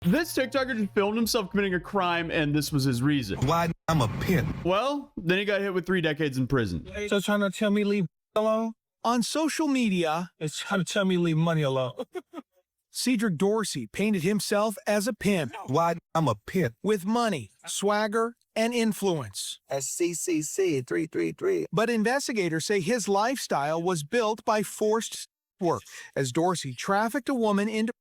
This TikToker just filmed himself committing a crime, and this was his reason. Why I'm a pimp. Well, then he got hit with 3 decades in prison. So trying to tell me leave alone? On social media, it's trying to tell me leave money alone. Cedric Dorsey painted himself as a pimp. Why I'm a pimp. With money, swagger, and influence. SCCC 333. But investigators say his lifestyle was built by forced work, as Dorsey trafficked a woman into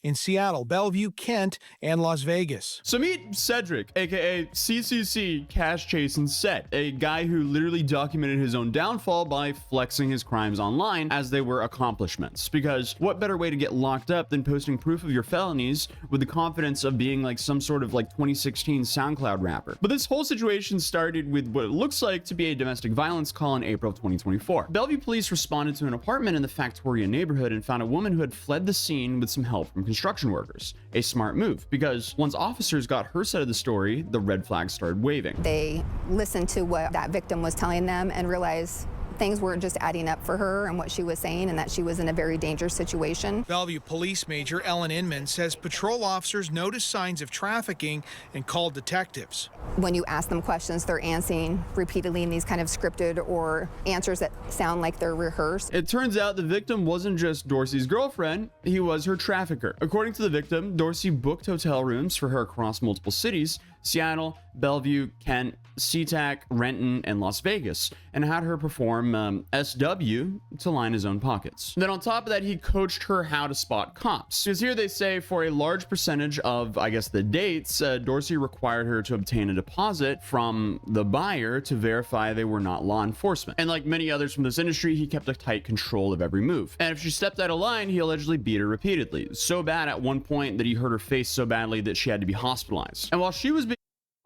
in Seattle, Bellevue, Kent, and Las Vegas. So meet Cedric, aka CCC Cash Chasing Set, a guy who literally documented his own downfall by flexing his crimes online as they were accomplishments. Because what better way to get locked up than posting proof of your felonies with the confidence of being like some sort of like 2016 SoundCloud rapper. But this whole situation started with what it looks like to be a domestic violence call in April of 2024. Bellevue police responded to an apartment in the Factoria neighborhood and found a woman who had fled the scene with some help from construction workers. A smart move, because once officers got her side of the story, the red flags started waving. They listened to what that victim was telling them and realized things weren't just adding up for her and what she was saying, and that she was in a very dangerous situation. Bellevue Police Major Ellen Inman says patrol officers noticed signs of trafficking and called detectives. When you ask them questions, they're answering repeatedly in these kind of scripted or answers that sound like they're rehearsed. It turns out the victim wasn't just Dorsey's girlfriend, he was her trafficker. According to the victim, Dorsey booked hotel rooms for her across multiple cities: Seattle, Bellevue, Kent, SeaTac, Renton, and Las Vegas, and had her perform SW to line his own pockets. Then on top of that, he coached her how to spot cops. Because here they say for a large percentage of, I guess, the dates, Dorsey required her to obtain a deposit from the buyer to verify they were not law enforcement. And like many others from this industry, he kept a tight control of every move. And if she stepped out of line, he allegedly beat her repeatedly. So bad at one point that he hurt her face so badly that she had to be hospitalized. And while she was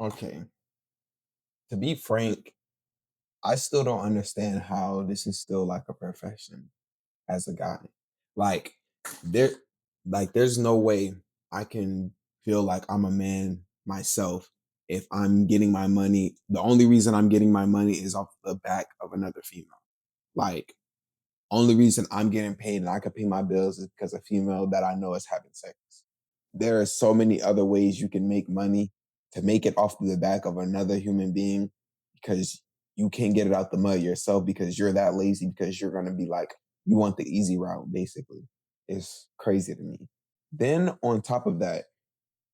Okay. To be frank, I still don't understand how this is still like a profession as a guy. Like there's no way I can feel like I'm a man myself if I'm getting my money. The only reason I'm getting my money is off the back of another female. Like, only reason I'm getting paid and I can pay my bills is because a female that I know is having sex. There are so many other ways you can make money to make it off the back of another human being, because you can't get it out the mud yourself because you're that lazy, because you're going to be like, you want the easy route, basically. It's crazy to me. Then on top of that,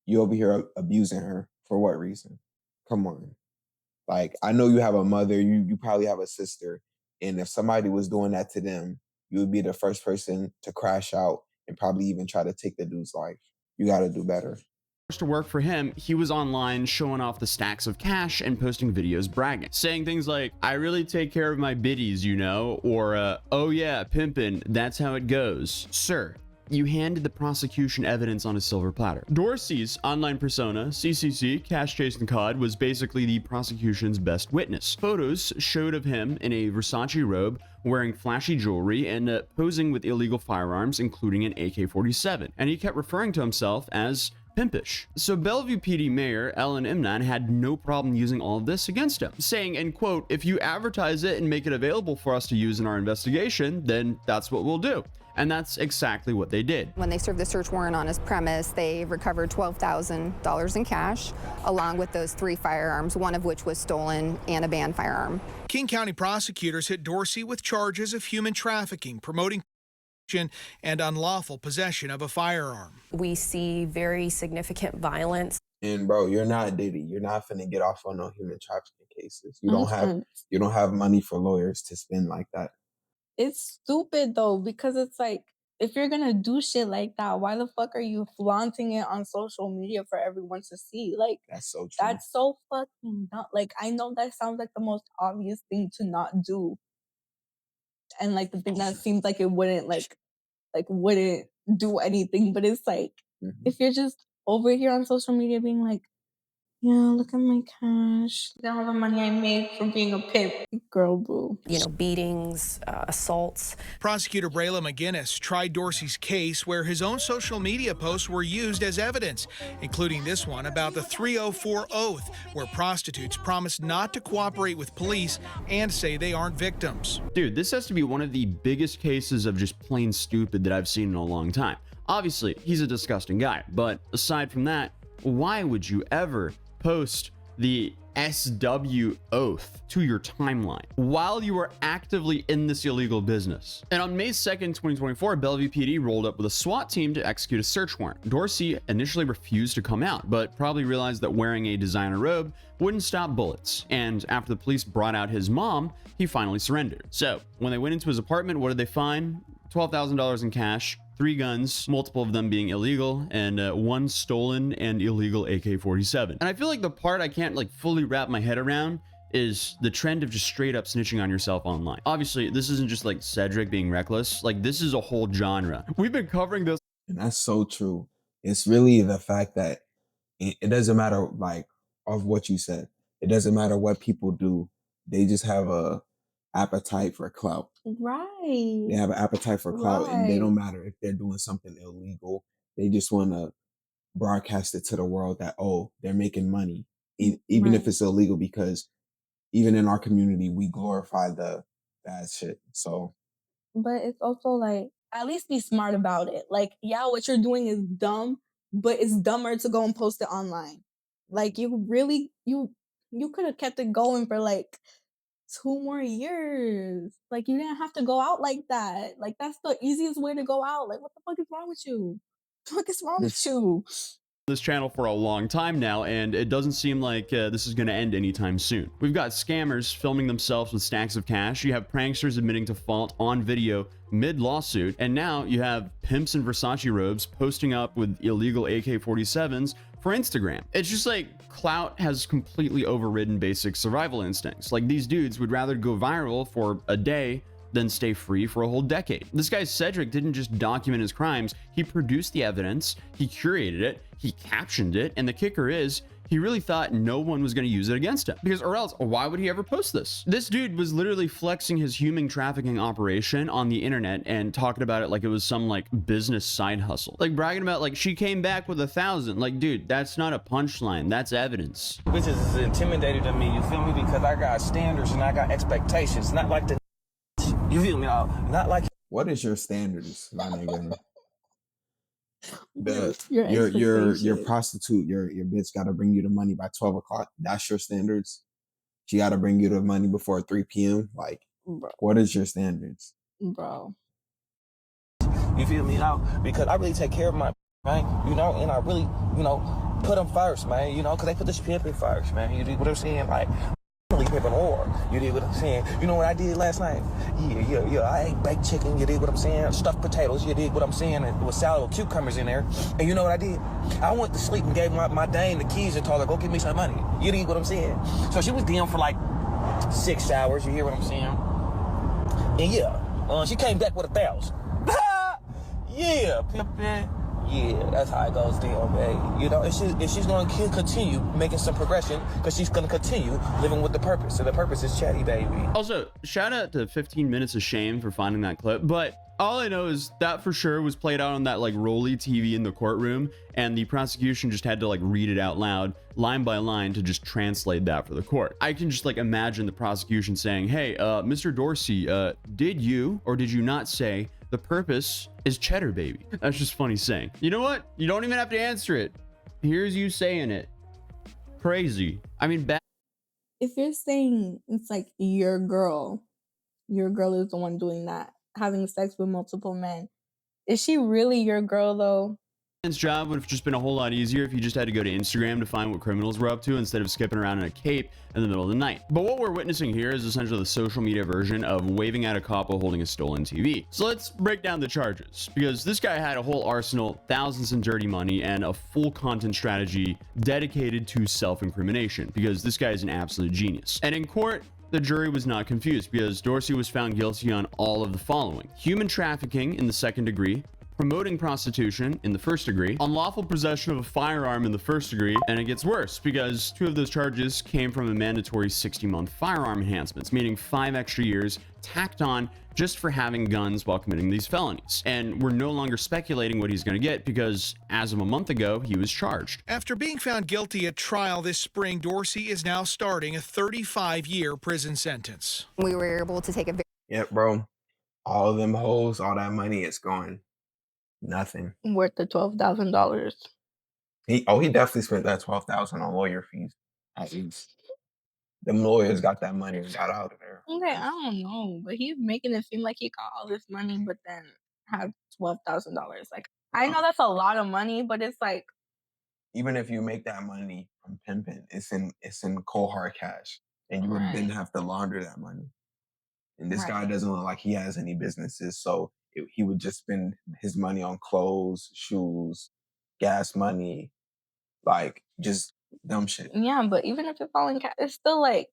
you over here abusing her for what reason? Come on. Like, I know you have a mother, you probably have a sister, and if somebody was doing that to them, you would be the first person to crash out and probably even try to take the dude's life. You got to do better. to work for him, he was online showing off the stacks of cash and posting videos bragging, saying things like, "I really take care of my biddies, you know," or "Oh yeah, pimpin', that's how it goes." Sir, you handed the prosecution evidence on a silver platter. Dorsey's online persona, CCC, Cash Chasing Cod, was basically the prosecution's best witness. Photos showed of him in a Versace robe, wearing flashy jewelry, and posing with illegal firearms, including an AK-47. And he kept referring to himself as pimpish. So Bellevue PD Mayor Ellen Imnan had no problem using all of this against him, saying, and quote, "If you advertise it and make it available for us to use in our investigation, then that's what we'll do." And that's exactly what they did. When they served the search warrant on his premise, they recovered $12,000 in cash, along with those 3 firearms, one of which was stolen, and a banned firearm. King County prosecutors hit Dorsey with charges of human trafficking, promoting and unlawful possession of a firearm. We see very significant violence. And bro, you're not Diddy. You're not finna get off on no human trafficking cases. You don't have money for lawyers to spend like that. It's stupid though, because it's like, if you're gonna do shit like that, why the fuck are you flaunting it on social media for everyone to see? Like, that's so true. That's so fucking not, like, I know that sounds like the most obvious thing to not do, and like the thing that seems like it wouldn't wouldn't do anything, but it's like, if you're just over here on social media being like, yeah, look at my cash, look at all the money I made from being a pimp. Girl, boo. You know, beatings, assaults. Prosecutor Brayla McGinnis tried Dorsey's case where his own social media posts were used as evidence, including this one about the 304 oath, where prostitutes promise not to cooperate with police and say they aren't victims. Dude, this has to be one of the biggest cases of just plain stupid that I've seen in a long time. Obviously, he's a disgusting guy, but aside from that, why would you ever post the SW oath to your timeline while you were actively in this illegal business? And on May 2nd, 2024, Bellevue PD rolled up with a SWAT team to execute a search warrant. Dorsey initially refused to come out, but probably realized that wearing a designer robe wouldn't stop bullets. And after the police brought out his mom, he finally surrendered. So when they went into his apartment, what did they find? $12,000 in cash, 3 guns, multiple of them being illegal, and 1 stolen and illegal AK-47. And I feel like the part I can't like fully wrap my head around is the trend of just straight up snitching on yourself online. Obviously, this isn't just like Cedric being reckless. Like, this is a whole genre. We've been covering this. And that's so true. It's really the fact that it doesn't matter, like, of what you said. It doesn't matter what people do. They just have a appetite for clout. Right. They have an appetite for clout, and they don't matter if they're doing something illegal. They just want to broadcast it to the world that, oh, they're making money, even if it's illegal, because even in our community, we glorify the bad shit. So, but it's also like, at least be smart about it. Like, yeah, what you're doing is dumb, but it's dumber to go and post it online. Like, you really, you could have kept it going for like 2 more years. Like, you didn't have to go out like that. Like, that's the easiest way to go out. Like, what the fuck is wrong with you? What the fuck is wrong with you? This channel for a long time now, and it doesn't seem like this is going to end anytime soon. We've got scammers filming themselves with stacks of cash. You have pranksters admitting to fault on video mid-lawsuit, and now you have pimps in Versace robes posting up with illegal AK-47s for Instagram. It's just like clout has completely overridden basic survival instincts. Like, these dudes would rather go viral for a day than stay free for a whole decade. This guy Cedric didn't just document his crimes, he produced the evidence, he curated it, he captioned it, and the kicker is, he really thought no one was going to use it against him. Because, or else, why would he ever post this? This dude was literally flexing his human trafficking operation on the internet and talking about it like it was some like business side hustle. Like bragging about like, she came back with 1,000. Like, dude, that's not a punchline, that's evidence. Bitches is intimidated of me, you feel me? Because I got standards and I got expectations, not like the you feel me? Not like. what is your standards, my nigga? Your Your prostitute, your bitch got to bring you the money by 12 o'clock. That's your standards. She got to bring you the money before 3 p.m. Like, bro. What is your standards, Bro? You feel me? Because I really take care of my man, you know, and I really, you know, put them first, man, you know, because they put this pimping first, man. You dig what I'm saying? Like, pimping or you dig what I'm saying? You know what I did last night? Yeah. I ate baked chicken, you dig what I'm saying? Stuffed potatoes, you dig what I'm saying? And with salad with cucumbers in there. And you know what I did? I went to sleep and gave my dame the keys and told her, go get me some money. You dig what I'm saying? So she was down for like 6 hours, you hear what I'm saying? And yeah, she came back with 1,000. Yeah, pimping. Yeah, that's how it goes down, man. You know, if she's going to continue making some progression, because she's going to continue living with the purpose. And the purpose is chatty, baby. Also, shout out to 15 Minutes of Shame for finding that clip. But all I know is that for sure was played out on that like Rolly TV in the courtroom. And the prosecution just had to like read it out loud, line by line, to just translate that for the court. I can just like imagine the prosecution saying, hey, Mr. Dorsey, did you or did you not say the purpose is cheddar, baby? That's just funny saying. You know what? You don't even have to answer it. Here's you saying it. Crazy. I mean, If you're saying it's like your girl is the one doing that, having sex with multiple men, is she really your girl though? Batman's job would have just been a whole lot easier if you just had to go to Instagram to find what criminals were up to instead of skipping around in a cape in the middle of the night. But what we're witnessing here is essentially the social media version of waving at a cop while holding a stolen TV. So let's break down the charges, because this guy had a whole arsenal, thousands in dirty money, and a full content strategy dedicated to self-incrimination, because this guy is an absolute genius. And in court, the jury was not confused, because Dorsey was found guilty on all of the following: human trafficking in the 2nd degree, promoting prostitution in the 1st degree, unlawful possession of a firearm in the 1st degree, and it gets worse because 2 of those charges came from a mandatory 60-month firearm enhancements, meaning 5 extra years tacked on just for having guns while committing these felonies. And we're no longer speculating what he's going to get, because as of a month ago, he was charged. After being found guilty at trial this spring, Dorsey is now starting a 35-year prison sentence. We were able to take a Yep, bro. All of them hoes, all that money, it's going. Nothing. worth the $12,000. He definitely spent that 12,000 on lawyer fees. At least them lawyers got that money and got out of there. Okay, I don't know, but he's making it seem like he got all this money, but then have $12,000. Like, I know that's a lot of money, but it's like, Even if you make that money from pimping, it's in cold hard cash, and you would then right, have to launder that money. And this guy right. doesn't look like he has any businesses, so he would just spend his money on clothes, shoes, gas money, like just dumb shit. Yeah, but even if it's all in cash, it's still like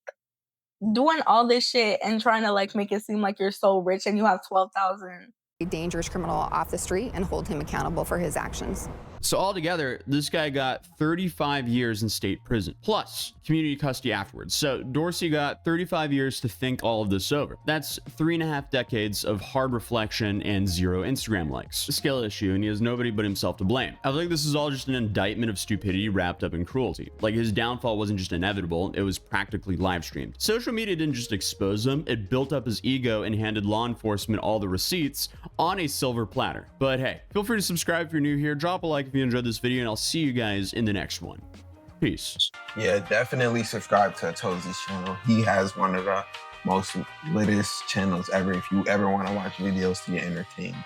doing all this shit and trying to like make it seem like you're so rich and you have 12,000. A dangerous criminal off the street and hold him accountable for his actions. So altogether, this guy got 35 years in state prison, plus community custody afterwards. So Dorsey got 35 years to think all of this over. That's 3.5 decades of hard reflection and 0 Instagram likes. A skill issue, and he has nobody but himself to blame. I think this is all just an indictment of stupidity wrapped up in cruelty. Like, his downfall wasn't just inevitable, it was practically live streamed. Social media didn't just expose him, it built up his ego and handed law enforcement all the receipts on a silver platter. But hey, feel free to subscribe if you're new here, drop a like if you enjoyed this video, and I'll see you guys in the next one. Peace. Yeah, definitely subscribe to Tozy's channel. He has one of the most litest channels ever if you ever want to watch videos to get entertained.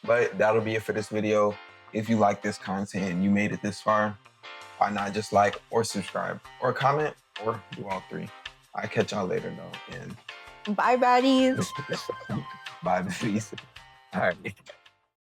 But that'll be it for this video. If you like this content and you made it this far, why not just like or subscribe or comment or do all three. I'll catch y'all later though. And Bye, baddies. bye, babies. All right.